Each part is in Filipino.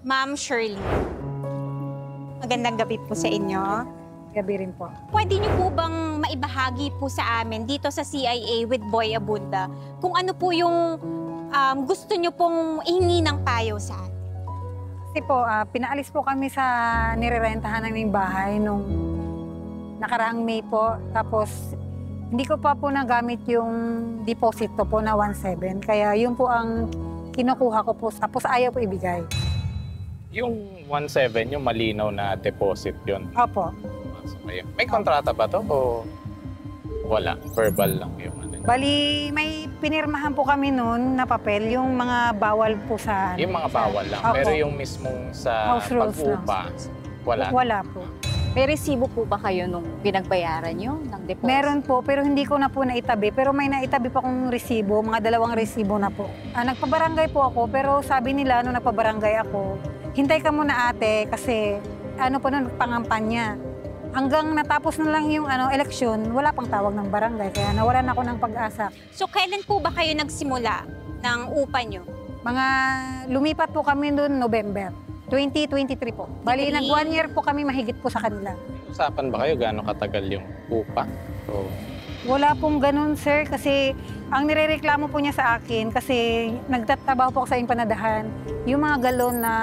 Ma'am Shirley, magandang gabi po sa inyo. Gabi rin po. Pwede niyo po bang maibahagi po sa amin dito sa CIA with Boy Abunda kung ano po yung gusto niyo pong ihingi ng payo sa atin? Kasi po, pinaalis po kami sa nirerentahan naming bahay nung nakaraang May po. Tapos, hindi ko pa po nagamit yung deposit ko po na 1.7. Kaya yun po ang kinukuha ko po. Tapos ayaw po ibigay. Yung 1.7, yung malinaw na deposit yun. Opo. May kontrata ba to o wala? Verbal lang yung ano? Bali, may pinirmahan po kami noon na papel, yung mga bawal po sa... Yung mga bawal lang. Opo. Pero yung mismong sa House rules pag-upa, wala. Wala po. May resibo po ba kayo nung pinagbayaran nyo ng deposit? Meron po, pero hindi ko na po naitabi. Pero may naitabi pa akong resibo, mga 2 resibo na po. Nagpabarangay po ako, pero sabi nila nung nagpabarangay ako, hintay ka muna ate kasi ano po nun, pangampanya. Hanggang natapos na lang yung eleksyon, wala pang tawag ng barangay. Kaya nawalan ako ng pag-asa. So, kailan po ba kayo nagsimula ng upa niyo? Mga lumipat po kami noon November 2023 po. Bali, 23? nag 1 year po kami mahigit po sa kanila. Usapan ba kayo gaano katagal yung upa? So, Wala pong ganun, sir, kasi ang nirereklamo po niya sa akin kasi nagtatrabaho po ako sa empanadahan. Yung mga galon na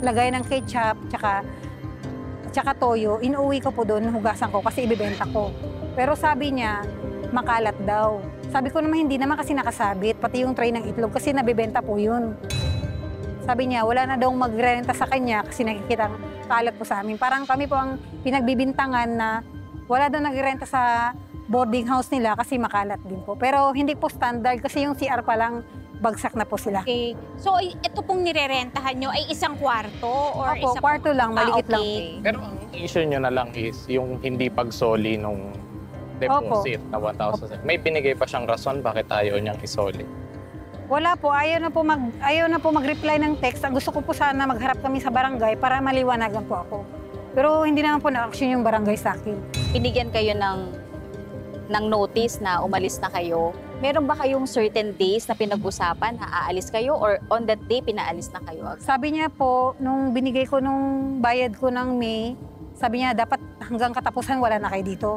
lagay ng ketchup, tsaka toyo, inuwi ko po doon, hugasan ko kasi ibibenta ko. Pero sabi niya, makalat daw. Sabi ko naman, hindi naman kasi nakasabit, pati yung tray ng itlog kasi nabibenta po yun. Sabi niya, wala na daw magrenta sa kanya kasi nakikita kalat po sa amin. Parang kami po ang pinagbibintangan na wala daw nagrenta sa boarding house nila kasi makalat din po. Pero hindi po standard kasi yung CR pa lang bagsak na po sila. Okay. So, ito pong nirerentahan nyo ay isang kwarto? Or Opo, isang... kwarto lang, maliit lang. okay. pero ang issue nyo na lang is yung hindi pagsoli nung deposit na 1,000. May binigay pa siyang rason bakit ayaw niyang isoli. Wala po, ayaw na po mag-reply ng text. Ang gusto ko po sana magharap kami sa barangay para maliwanagan po ako. Pero hindi naman po na-action yung barangay sa akin. Binigyan kayo ng notice na umalis na kayo. Meron ba kayong certain days na pinag-usapan na aalis kayo or on that day pinaalis na kayo? Sabi niya po, nung binigay ko nung bayad ko ng May, sabi niya dapat hanggang katapusan wala na kayo dito.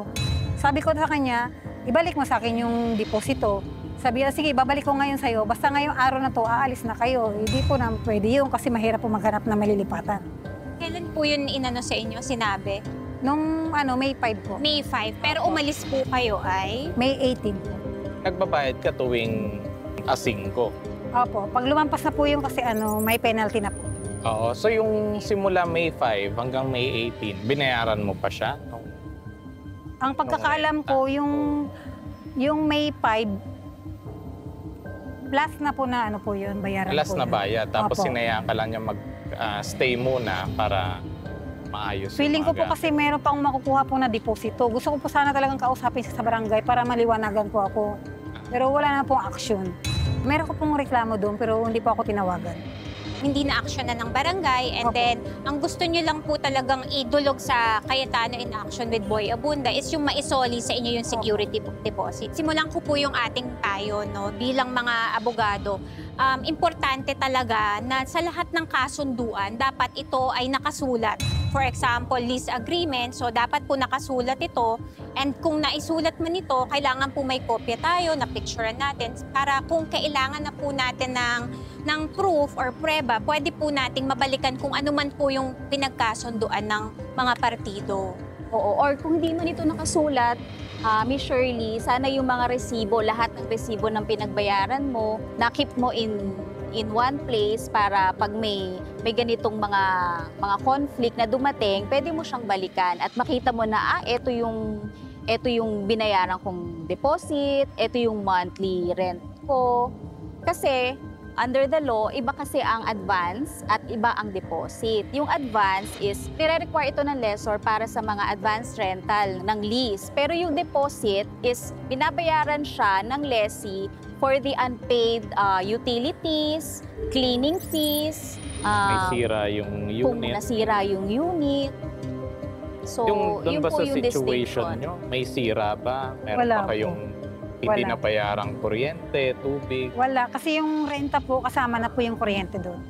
Sabi ko sa kanya, ibalik mo sa akin yung deposito. Sabi niya, sige, babalik ko ngayon sa'yo. Basta ngayong araw na to, aalis na kayo. Hindi po na pwede yun kasi mahirap po maghanap na malilipatan. Kailan po yun inano sa inyo, sinabi? Nung May 5 po. May 5. Pero umalis po kayo ay? May 18 po. Nagbabayad ka tuwing asingko. Opo, pag lumampas na po yung kasi may penalty na po. Oo. So yung simula May 5 hanggang May 18, binayaran mo pa siya? Ang pagkakaalam ko, yung May 5, plus na po na po yun, bayaran Alas po na yun. bayad. Tapos Opo. sinayaan ka lang niya mag-stay muna para maayos Feeling ko yung po kasi meron pang makukuha po na deposito. Gusto ko po sana talagang kausapin sa barangay para maliwanagan po ako. Pero wala na pong action. Meron ko pong reklamo doon pero hindi po ako tinawagan. Hindi na action na ng barangay, and Opo. then ang gusto nyo lang po talagang idulog sa Cayetano in Action with Boy Abunda is yung maisoli sa inyo yung security deposit. Simulan ko po yung ating payo, no, bilang mga abogado. Importante talaga na sa lahat ng kasunduan, dapat ito ay nakasulat. For example, lease agreement, so dapat po nakasulat ito. And kung naisulat man ito, kailangan po may kopya tayo, na picturean natin, para kung kailangan na po natin ng proof or preba, pwede po nating mabalikan kung ano man po yung pinagkasunduan ng mga partido. Oo, or kung hindi man ito nakasulat, Miss Shirley, sana yung mga resibo, lahat ng resibo ng pinagbayaran mo, na-keep mo in one place para pag may ganitong mga conflict na dumating, pwede mo siyang balikan at makita mo na, ito yung binayaran kong deposit, ito yung monthly rent ko. Kasi under the law, iba kasi ang advance at iba ang deposit. Yung advance is, nire-require ito ng lessor para sa mga advance rental ng lease. Pero yung deposit is, binabayaran siya ng lessee for the unpaid utilities, cleaning fees, May sira yung kung unit. nasira yung unit. So, Doon yun ba po sa yung situation distinction. nyo, may sira ba? Meron Wala pa kayong hindi Wala. napayarang kuryente, tubig? Wala, kasi yung renta po, kasama na po yung kuryente doon.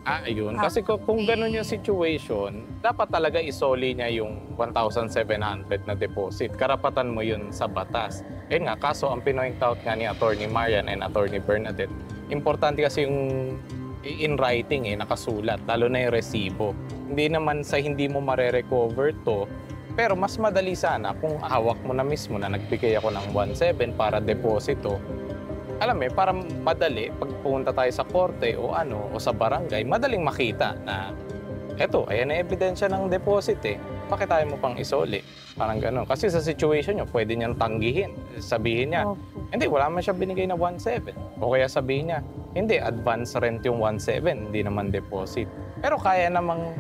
Ayun. Kasi kung ganun yung situation, dapat talaga isoli niya yung 1,700 na deposit. Karapatan mo yun sa batas. Ayun nga, kaso ang pinoint out nga ni Attorney Marian and Attorney Bernadette, importante kasi yung in writing nakasulat, lalo na yung resibo. Hindi naman sa hindi mo mare-recover to, pero mas madali sana kung hawak mo na mismo na nagbigay ako ng 1,700 para deposito. Alam para madali, pag pumunta tayo sa korte o sa barangay, madaling makita na eto, ayan na ebidensya ng deposit Bakit tayo mo pang isoli? Parang gano'n. Kasi sa situation nyo, pwede niyang tanggihin. Sabihin niya, hindi, wala man siya binigay na 1,700. O kaya sabihin niya, hindi, advance rent yung 1,700, hindi naman deposit. Pero kaya namang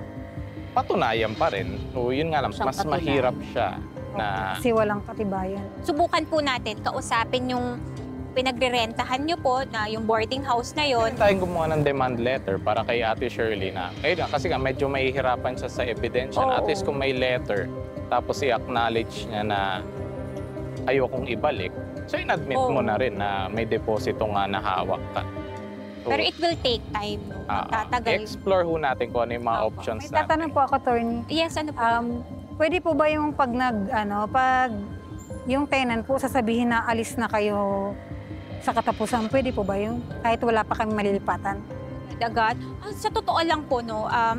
patunayan pa rin. So yun nga lang, mas mahirap siya na... Kasi walang katibayan. Subukan po natin, kausapin yung pinagre-rentahan nyo po na yung boarding house na yon. Tayong gumawa ng demand letter para kay Ate Shirley na, kasi nga medyo mahihirapan siya sa ebidensya. At least kung may letter, tapos i-acknowledge niya na ayokong ibalik, so in-admit mo na rin na may deposito nga na hawak ka. So, pero it will take time. Tatagal. Explore ho natin kung ano yung mga options May tatanong po ako, attorney. Yes, ano po? Pwede po ba yung pag yung tenant po sasabihin na alis na kayo sa katapusan, pwede po ba yung kahit wala pa kami malilipatan? Agad. Sa totoo lang po,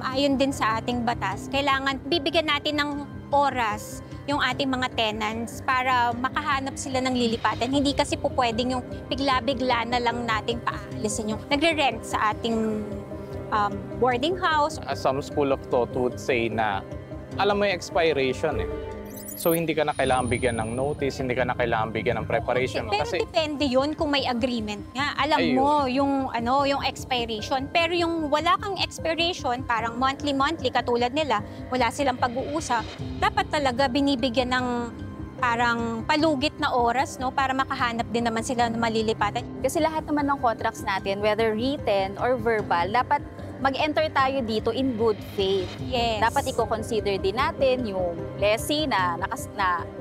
ayon din sa ating batas, kailangan bibigyan natin ng oras yung ating mga tenants para makahanap sila ng lilipatan. Hindi kasi po pwedeng yung bigla-bigla na lang nating paalisin yung nagre-rent sa ating boarding house. Some school of thought would say na alam mo yung expiration So hindi ka na kailangan bigyan ng notice, hindi ka na kailangan bigyan ng preparation. Pero kasi depende yun kung may agreement nga. Alam mo yung expiration. Pero yung wala kang expiration, parang monthly katulad nila, wala silang pag-uusap, dapat talaga binibigyan ng parang palugit na oras para makahanap din naman sila ng malilipatan. Kasi lahat naman ng contracts natin, whether written or verbal, dapat mag-enter tayo dito in good faith. Yes. Dapat i-consider din natin yung lessee na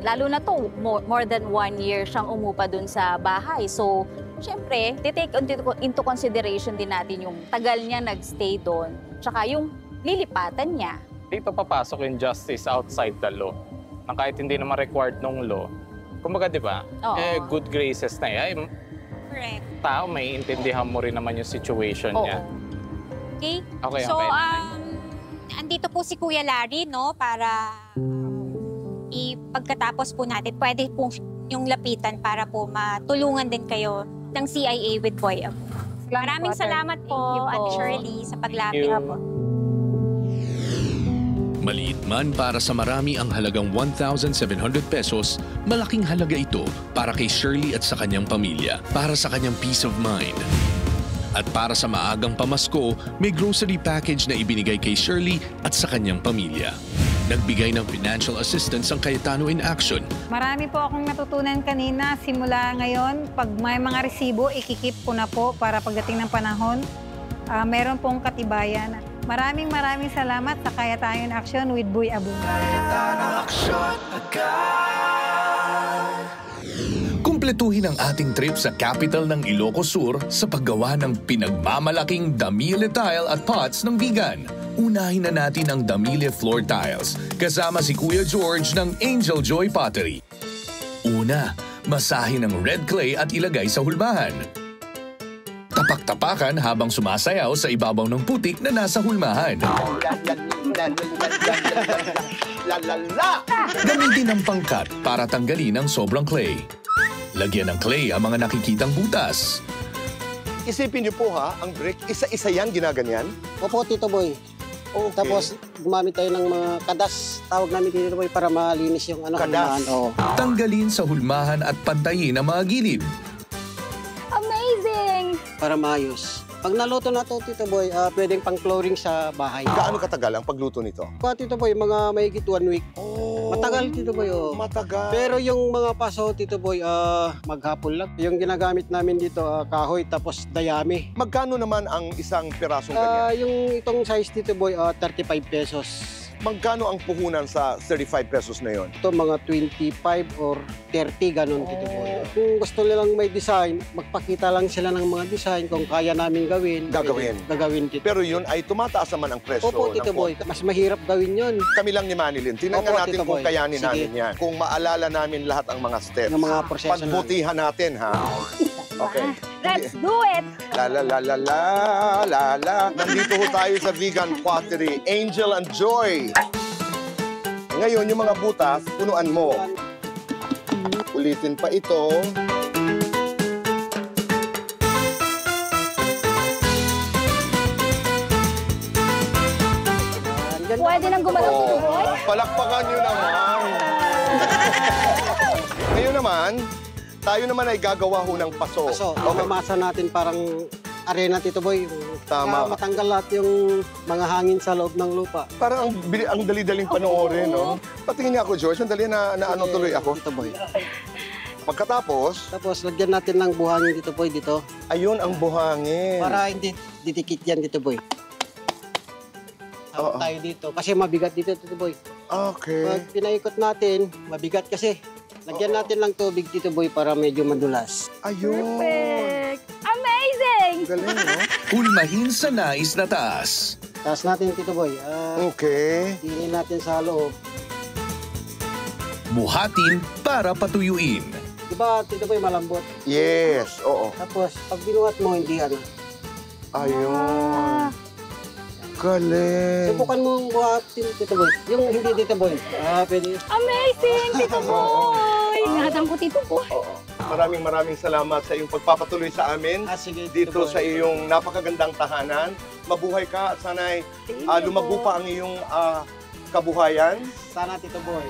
lalo na to, more than 1 year siyang umupa dun sa bahay. So, syempre, take into consideration din natin yung tagal niya nagstay doon, tsaka yung lilipatan niya. dito papasok yung justice outside the law. Na kahit hindi naman required ng law. Kumbaga, di ba? Good graces na yan. Correct. Tao, may intindihan mo rin naman yung situation niya. Okay? Okay, So, okay. andito po si Kuya Larry, para pagkatapos po natin, pwede po yung lapitan para po matulungan din kayo ng CIA with Boy Abo. Maraming salamat po, Ate Shirley, sa paglapit po. Maliit man para sa marami ang halagang 1,700 pesos, malaking halaga ito para kay Shirley at sa kanyang pamilya, para sa kanyang peace of mind. At para sa maagang pamasko, may grocery package na ibinigay kay Shirley at sa kanyang pamilya. Nagbigay ng financial assistance ang Cayetano in Action. Marami po akong natutunan kanina. Simula ngayon, pag may mga resibo, ikikip ko na po para pagdating ng panahon, meron pong katibayan. Maraming salamat sa Cayetano in Action with Boy Abo. Kumpletuhin ang ating trip sa capital ng Ilocos Sur sa paggawa ng pinagmamalaking Damile tile at pots ng vegan. Unahin na natin ang Damile floor tiles kasama si Kuya George ng Angel Joy Pottery. Una, masahin ng red clay at ilagay sa hulmahan. Tapak-tapakan habang sumasayaw sa ibabaw ng putik na nasa hulmahan. Gamitin ang pangkat para tanggalin ang sobrang clay. Lagyan ng clay ang mga nakikitang butas. Isipin niyo po ang brick, isa-isa yan ginaganyan? Opo, Tito Boy. Okay. Tapos gumamit tayo ng mga kadas. Tawag namin Tito Boy para malinis yung Kadas. Tanggalin sa hulmahan at pantayin ang mga gilid. Amazing! Para maayos. Pag naluto na to, Tito Boy, pwedeng pang-flooring sa bahay. Gaano katagal ang pagluto nito? Tito Boy, mga mahigit 1 week. Matagal, Tito Boy. Matagal. Pero yung mga paso, Tito Boy, maghapon lang. Yung ginagamit namin dito, kahoy tapos dayami. Magkano naman ang isang pirasong ganyan? Yung itong size, Tito Boy, 35 pesos. Magkano ang puhunan sa 35 pesos na yon? Ito mga 25 or 30, ganun Tito Boy. Kung gusto nilang may design, magpakita lang sila ng mga design kung kaya namin gawin. Gagawin. Gagawin, Tito. Pero yun ay tumataas naman ang presyo. Opo, Tito ng Boy. Mas mahirap gawin yun. Kami lang ni Manilyn. Tingnan Opo, natin Tito kung Boy. kayanin Sige. namin yan. Kung maalala namin lahat ang mga steps. Ng mga proseso namin. Pagbutihan natin, ha? Okay. Let's do it! La la la la la la la. Nandito ho tayo sa Vegan Pottery, Angel and Joy. Ngayon, yung mga butas, punuan mo. Ulitin pa ito. Pwede nang gumalaw, Tito Boy? Palakpakan nyo naman. Ngayon naman, tayo naman ay gagawa ho ng paso. So, Okay. mamasa natin parang arena, Tito Boy. Tama. Para matanggal lahat yung mga hangin sa loob ng lupa. Parang ang dali-daling panoorin, no? Patingin niya ako, George. Ang dali na ano tuloy ako. Tito Boy. Pagkatapos, Tapos, lagyan natin ng buhangin, Tito Boy, dito. ayun ang buhangin. Para hindi didikit yan, Tito Boy. Oo. Tawag tayo dito. Kasi mabigat dito, Tito Boy. Okay. Pag pinaikot natin, mabigat kasi. Lagyan natin ng tubig, Tito Boy, para medyo madulas. Ayun. Perfect! Amazing! Galing, no? Hulmahin sa nais na taas. Taas natin, Tito Boy. Okay. Tingin natin sa loob. Buhatin para patuyuin. Diba, Tito Boy, malambot? Yes, oo. Tapos, pag binuhat mo, hindi ano. Ayun. Galing. Subukan mo buhatin, Tito Boy. Yung hindi, Tito Boy. Pwede. Amazing, Tito Boy! Nahadang ko, Tito Boy. Oo. Maraming salamat sa iyong pagpapatuloy sa amin Sige, dito Tito sa Boy. iyong napakagandang tahanan. Mabuhay ka at sana'y lumago pa ang iyong kabuhayan. Sana, Tito Boy.